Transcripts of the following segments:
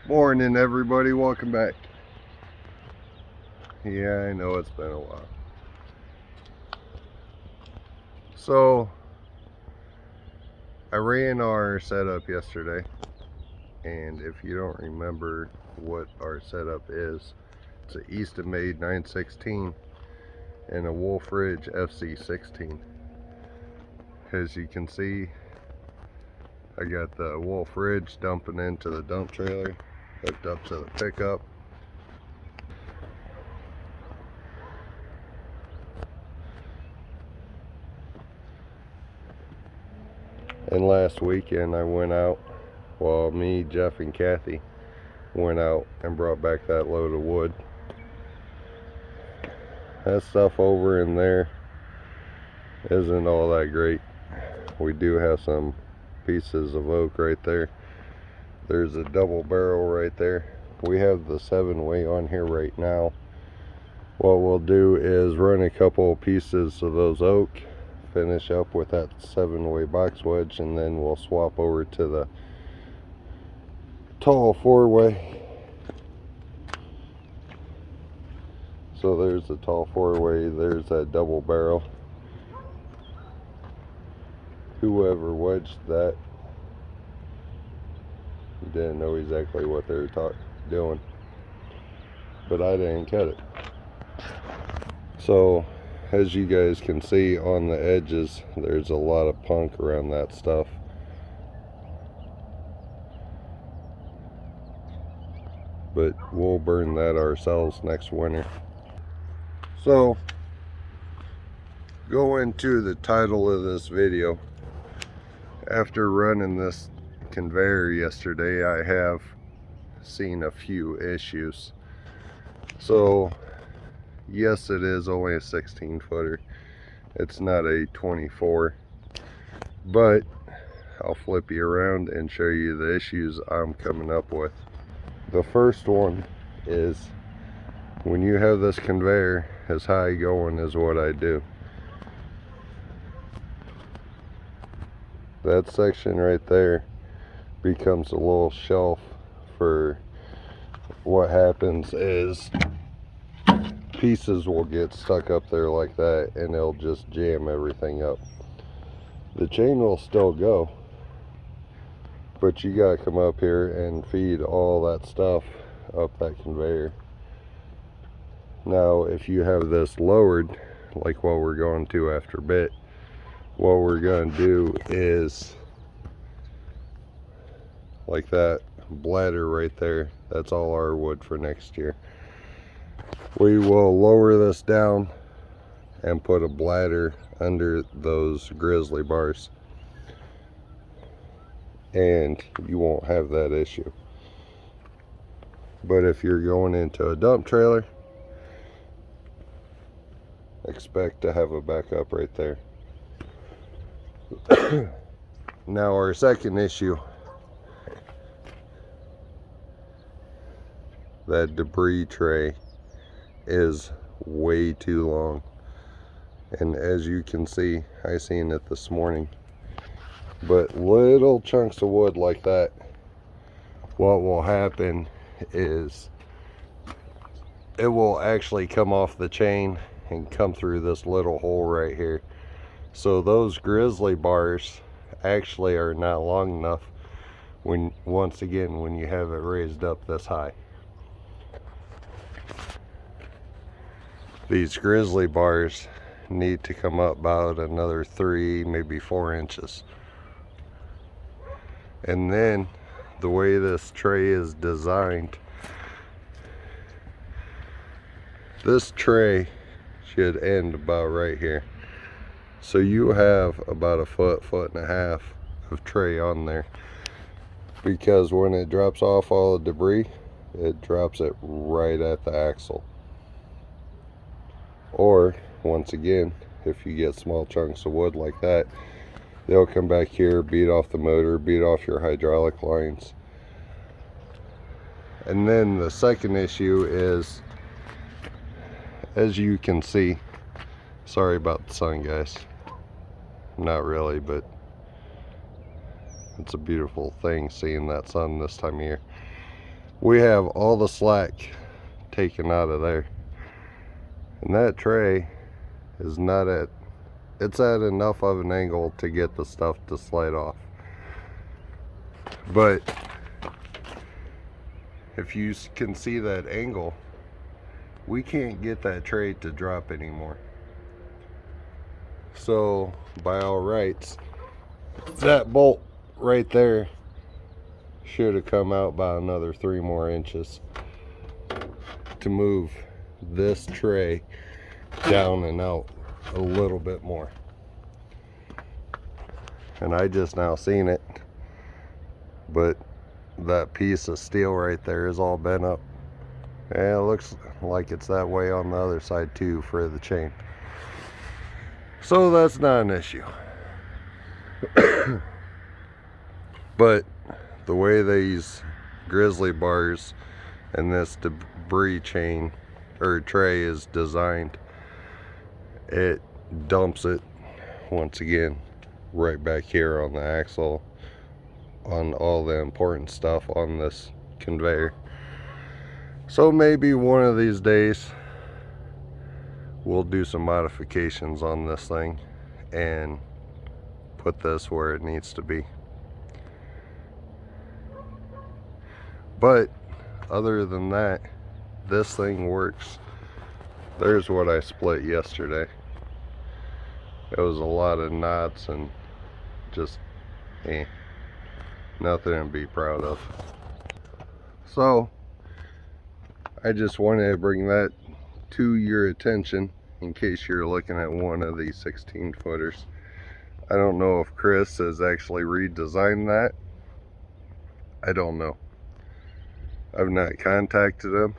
Morning everybody, welcome back. Yeah, I know it's been a while. So I ran our setup yesterday, and if you don't remember what our setup is, it's an Eastonmade 916 and a Wolferidge FC-16. As you can see, I got the Wolferidge dumping into the dump trailer, hooked up to the pickup. And last weekend I went out, well, me, Jeff, and Kathy went out and brought back that load of wood. That stuff over in there isn't all that great. We do have some pieces of oak right there. There's a double barrel right there. We have the 7-way on here right now. What we'll do is run a couple pieces of those oak, finish up with that 7-way box wedge, and then we'll swap over to the tall 4-way. So there's the tall 4-way, there's that double barrel. Whoever wedged that didn't know exactly what they were doing, but I didn't cut it. So as you guys can see on the edges, there's a lot of punk around that stuff. But we'll burn that ourselves next winter. So going to the title of this video, after running this conveyor yesterday, I have seen a few issues. So yes, it is only a 16 footer, it's not a 24, but I'll flip you around and show you the issues I'm coming up with. The first one is when you have this conveyor as high going as what I do, that section right there becomes a little shelf. For what happens is pieces will get stuck up there like that, and it'll just jam everything up. The chain will still go, but you gotta come up here and feed all that stuff up that conveyor. Now if you have this lowered, like what we're going to after a bit, what we're going to do is, like that bladder right there, that's all our wood for next year. We will lower this down and put a bladder under those grizzly bars, and you won't have that issue. But if you're going into a dump trailer, expect to have a backup right there. Now our second issue, that debris tray is way too long, and as you can see, I seen it this morning, but little chunks of wood like that, what will happen is it will actually come off the chain and come through this little hole right here. So those grizzly bars actually are not long enough when, once again, when you have it raised up this high. These grizzly bars need to come up about another 3, maybe 4 inches. And then the way this tray is designed, this tray should end about right here. So you have about a foot, foot and a half of tray on there, because when it drops off all the debris, it drops it right at the axle. Or once again, if you get small chunks of wood like that, they'll come back here, beat off the motor, beat off your hydraulic lines. And then the second issue is, as you can see, sorry about the sun guys, not really, but it's a beautiful thing seeing that sun this time of year. we have all the slack taken out of there. And that tray is not at, it's at enough of an angle to get the stuff to slide off. But if you can see that angle, we can't get that tray to drop anymore. So by all rights, that bolt right there should have come out by another 3 more inches to move this tray down and out a little bit more. And I just now seen it, but that piece of steel right there is all bent up. And it looks like it's that way on the other side too for the chain. So that's not an issue. But the way these grizzly bars and this debris chain or tray is designed, it dumps it once again right back here on the axle, on all the important stuff on this conveyor. So maybe one of these days we'll do some modifications on this thing and put this where it needs to be. But other than that, this thing works. There's what I split yesterday. It was a lot of knots and just nothing to be proud of. So I just wanted to bring that to your attention in case you're looking at one of these 16 footers. I don't know if Chris has actually redesigned that. I don't know. I've not contacted him.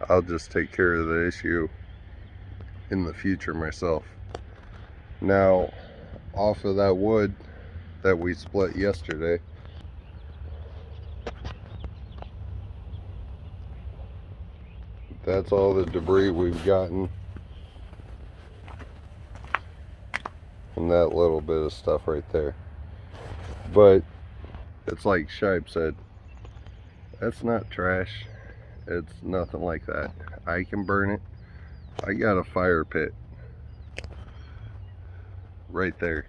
I'll just take care of the issue in the future myself. Now, off of that wood that we split yesterday, that's all the debris we've gotten from that little bit of stuff right there. But it's like Shipe said, that's not trash. It's nothing like that. I can burn it. I got a fire pit right there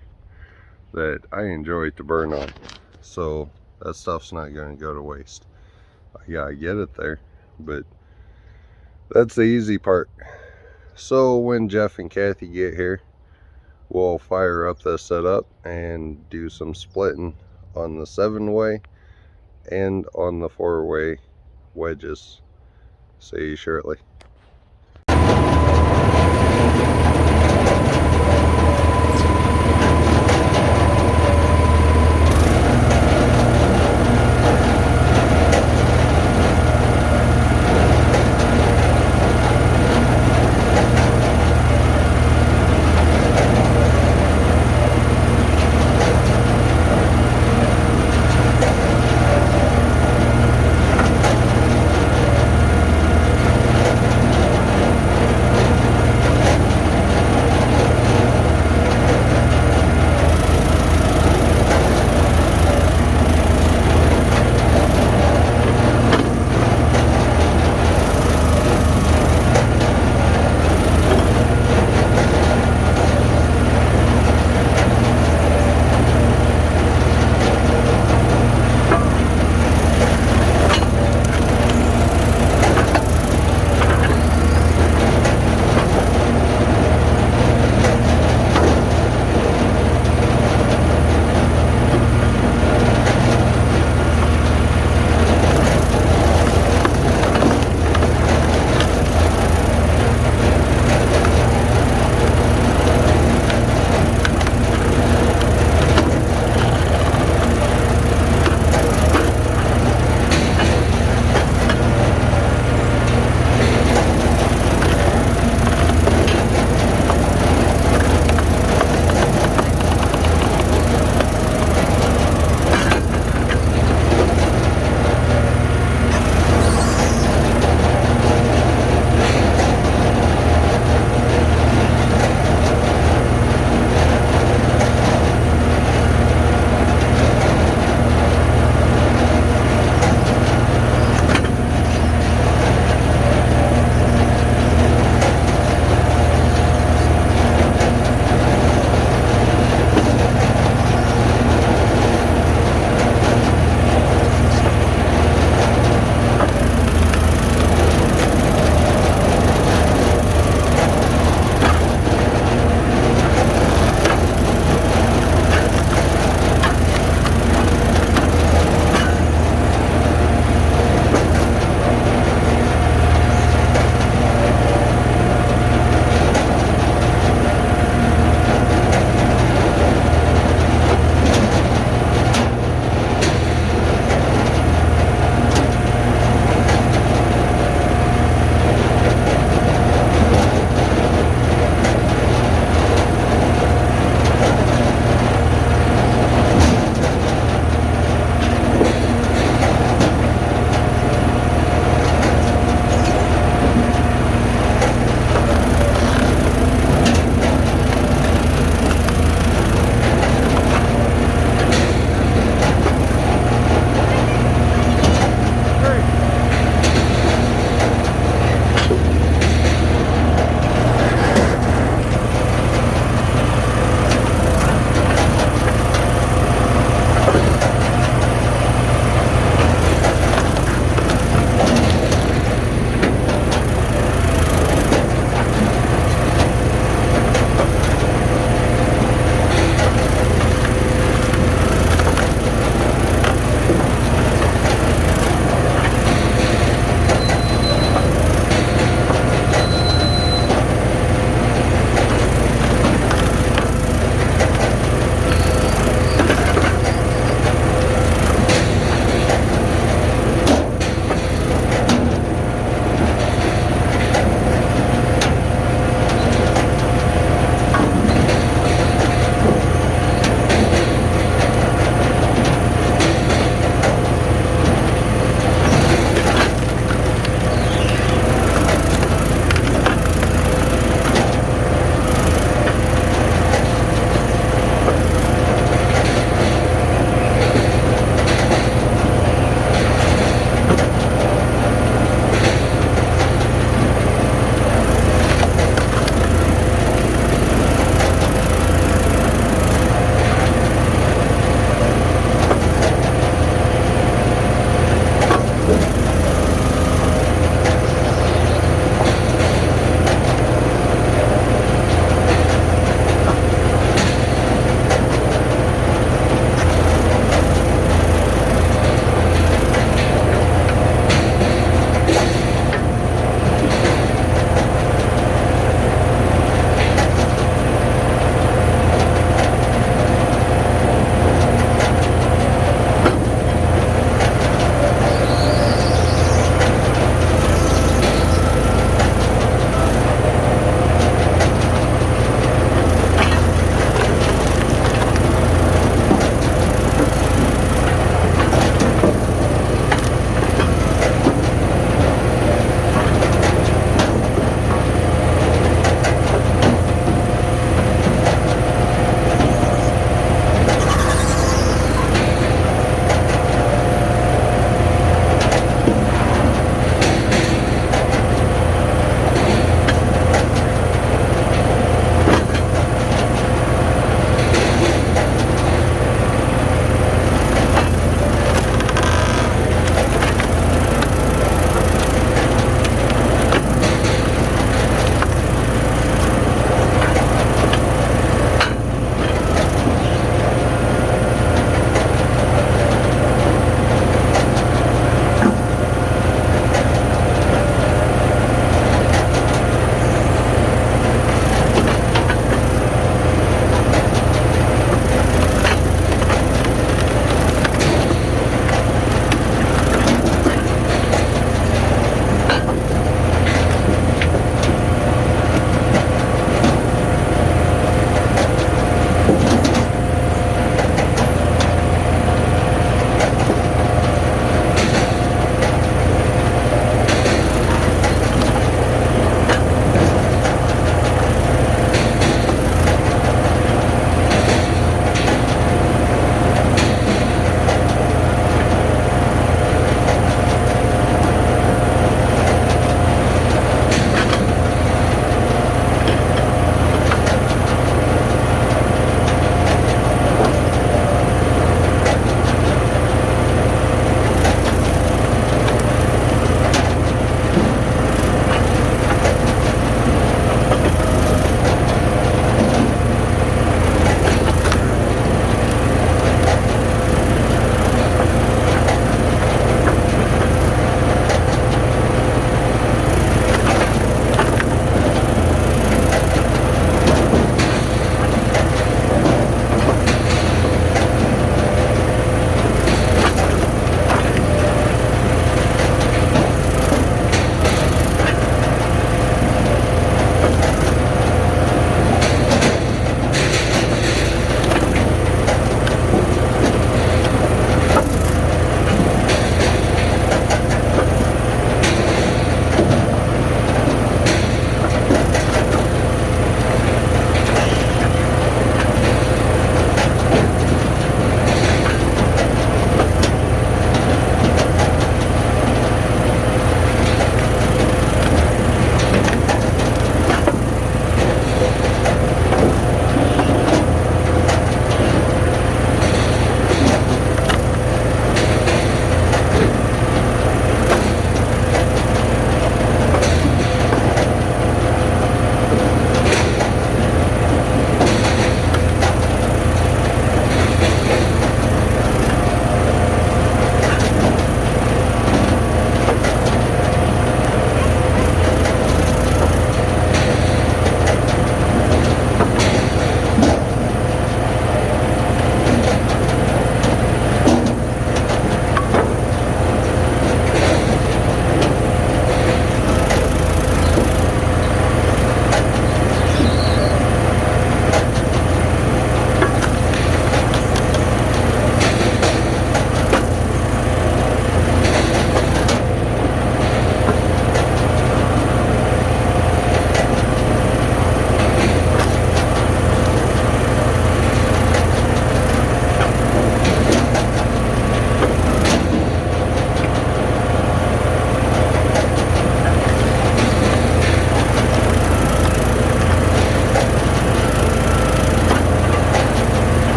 that I enjoy to burn on. So that stuff's not going to go to waste. I gotta get it there, but that's the easy part. So when Jeff and Kathy get here, we'll fire up the setup and do some splitting on the 7-way and on the 4-way wedges. See you shortly.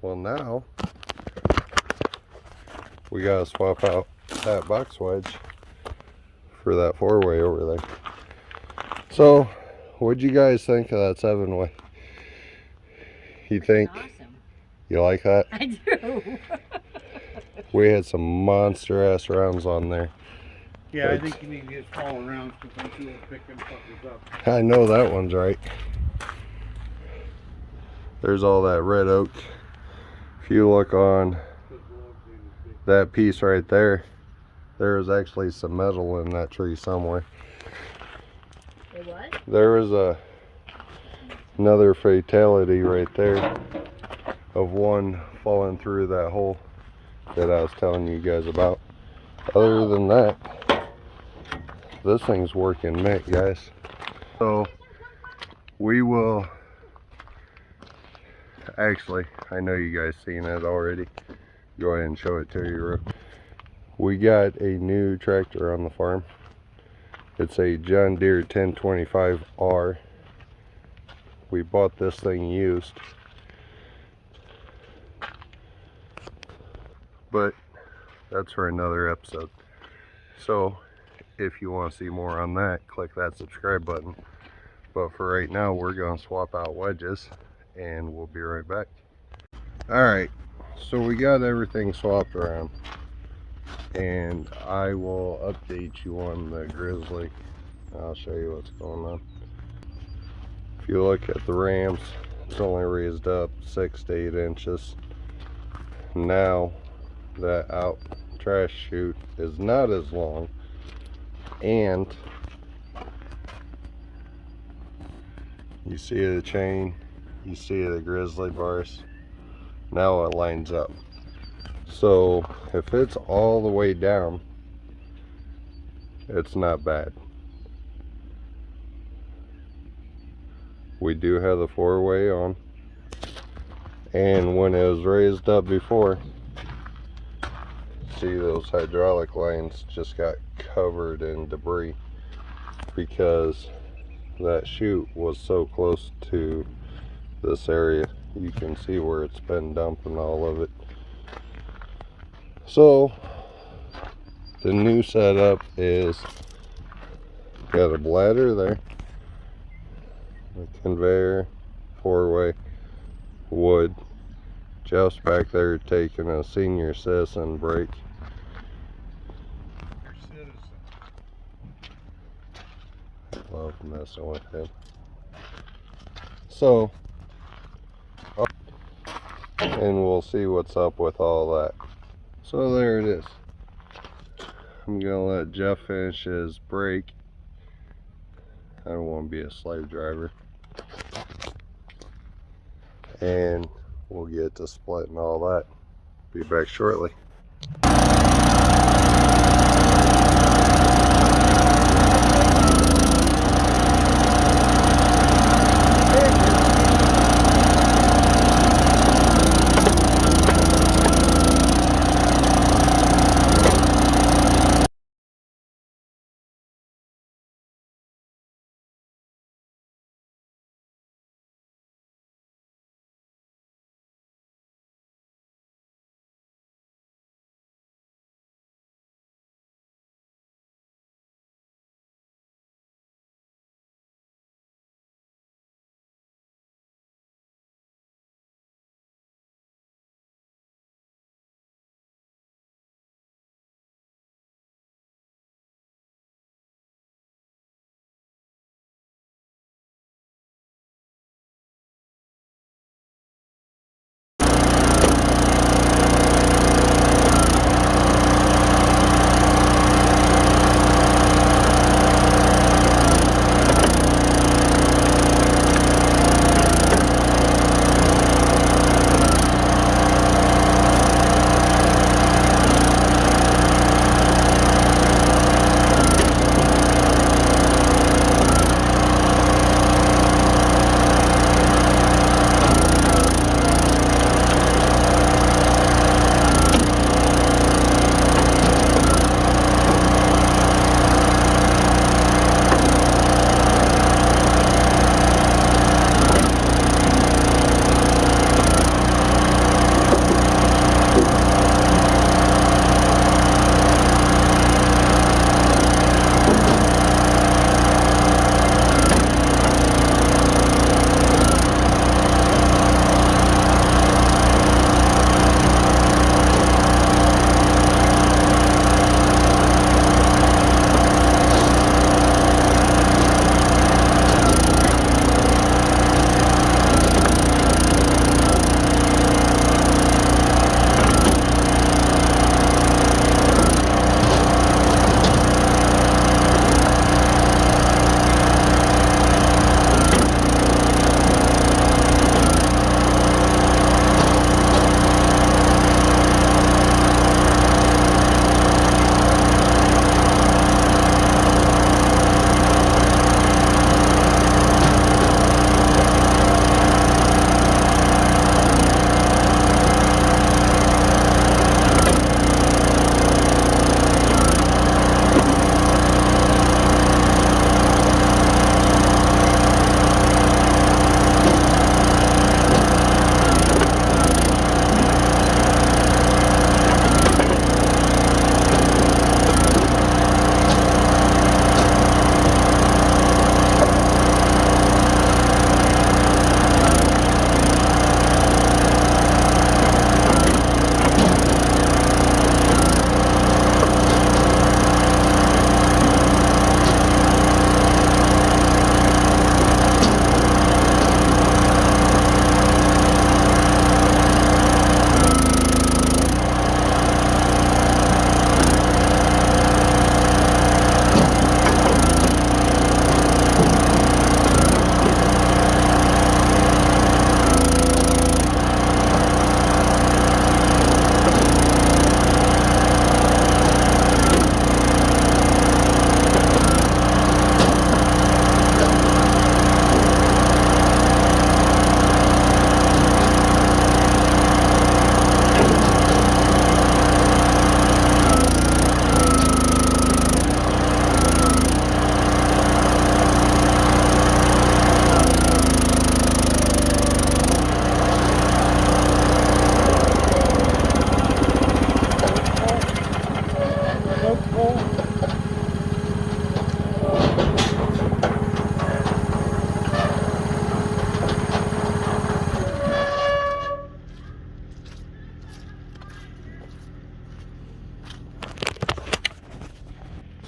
Well, now we gotta swap out that box wedge for that 4-way over there. So, what'd you guys think of that 7-way? You think? Awesome. You like that? I do. We had some monster ass rounds on there. Yeah, I think you need to get smaller rounds because I'm sure we'll pick them fuckers up. I know that one's right. There's all that red oak. If you look on that piece right there, there is actually some metal in that tree somewhere. It what? There was another fatality right there of one falling through that hole that I was telling you guys about. Other than that, this thing's working mint, guys. So we will actually, I know you guys seen it already. Go ahead and show it to you. We got a new tractor on the farm. It's a John Deere 1025R. We bought this thing used, but that's for another episode. So if you want to see more on that, click that subscribe button. But for right now, we're going to swap out wedges and we'll be right back. Alright, so we got everything swapped around, and I will update you on the Grizzly. I'll show you what's going on. If you look at the rams, it's only raised up 6 to 8 inches. Now that out trash chute is not as long, and you see the chain, you see the Grizzly bars. Now it lines up. So if it's all the way down, it's not bad. We do have the 4-way on, and when it was raised up before, see those hydraulic lines just got covered in debris because that chute was so close to this area. You can see where it's been dumping all of it. So the new setup is got a bladder there, a conveyor, 4-way, wood. Jeff's back there taking a senior citizen break. Love messing with him. So, and we'll see what's up with all that. So there it is. I'm gonna let Jeff finish his break. I don't want to be a slave driver. And we'll get to splitting all that. Be back shortly.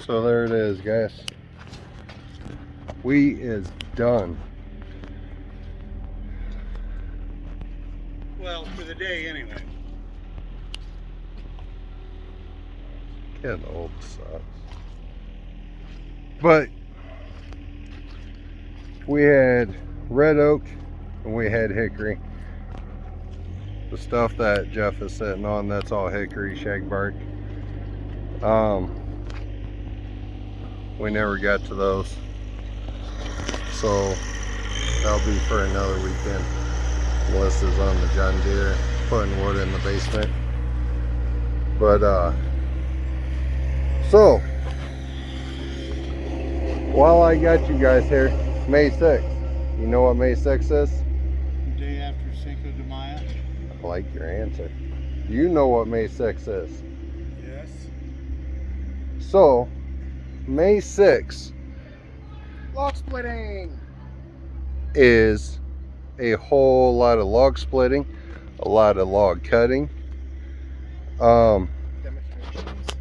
So there it is, guys. We is done. Well, for the day anyway. Getting old sucks. But we had red oak and we had hickory. The stuff that Jeff is sitting on, that's all hickory shag bark. We never got to those, so that'll be for another weekend. Melissa's on the John Deere putting wood in the basement. But so while I got you guys here, May 6th, you know what May 6th is? The day after Cinco de Mayo. I like your answer. You know what May 6th is. Yes. So May 6th, log splitting, is a whole lot of log splitting, a lot of log cutting. Demonstrations.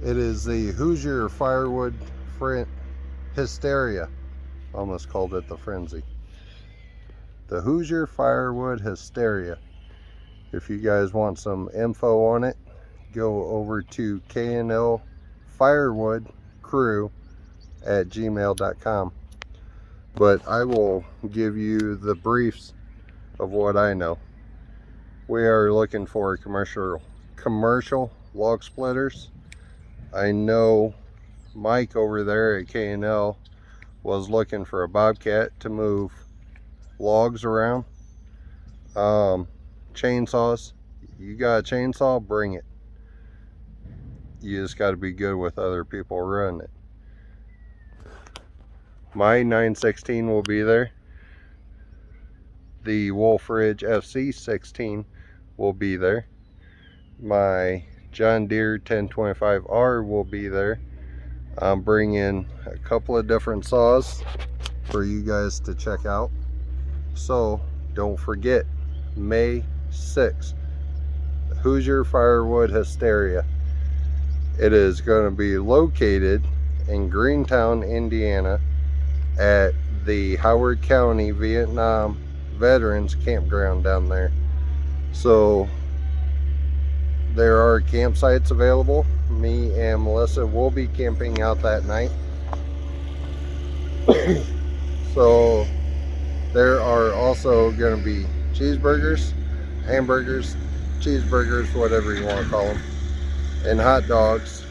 It is the Hoosier Firewood Hysteria. Almost called it the Frenzy. The Hoosier Firewood Hysteria. If you guys want some info on it, go over to KNL Firewood Crew at gmail.com. But I will give you the briefs of what I know. We are looking for commercial log splitters. I know Mike over there at KNL was looking for a bobcat to move logs around. Chainsaws. You got a chainsaw, bring it. You just got to be good with other people running it. My 916 will be there. The Wolferidge FC-16 will be there. My John Deere 1025R will be there. I'm bringing a couple of different saws for you guys to check out. So don't forget, May 6th, Hoosier Firewood Hysteria. It is going to be located in Greentown, Indiana, at the Howard County Vietnam Veterans Campground down there. So there are campsites available. Me and Melissa will be camping out that night. So there are also going to be cheeseburgers, hamburgers, cheeseburgers, whatever you want to call them, and hot dogs.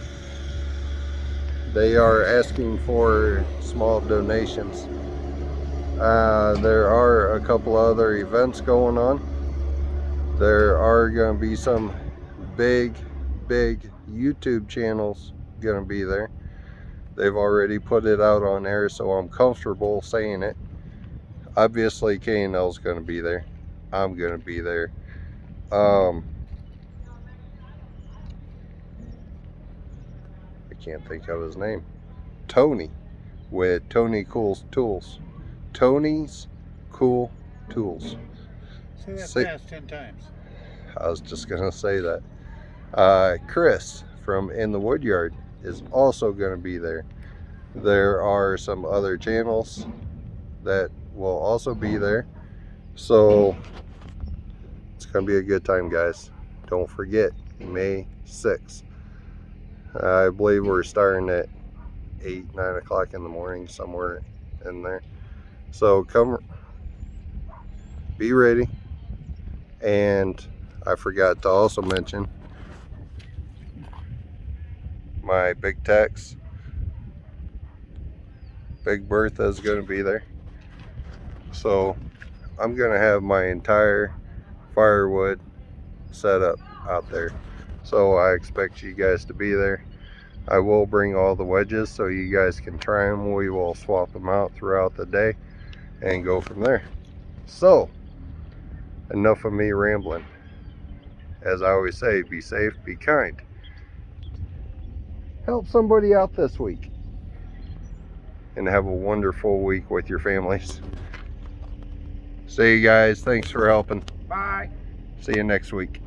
They are asking for small donations. There are a couple other events going on. There are going to be some big YouTube channels going to be there. They've already put it out on air, so I'm comfortable saying it. Obviously K&L's going to be there. I'm going to be there. I can't think of his name. Tony, with Tony Cool's Tools. Tony's Cool Tools. Say that fast 10 times. I was just gonna say that. Chris from In the Woodyard is also gonna be there. There are some other channels that will also be there. So it's gonna be a good time, guys. Don't forget, May 6th. I believe we're starting at 8-9 o'clock in the morning, somewhere in there. So come, be ready. And I forgot to also mention my Big Tex, Big Bertha is going to be there. So I'm going to have my entire firewood set up out there. So I expect you guys to be there. I will bring all the wedges so you guys can try them. We will swap them out throughout the day and go from there. So enough of me rambling. As I always say, be safe, be kind. Help somebody out this week. And have a wonderful week with your families. See you guys. Thanks for helping. Bye. See you next week.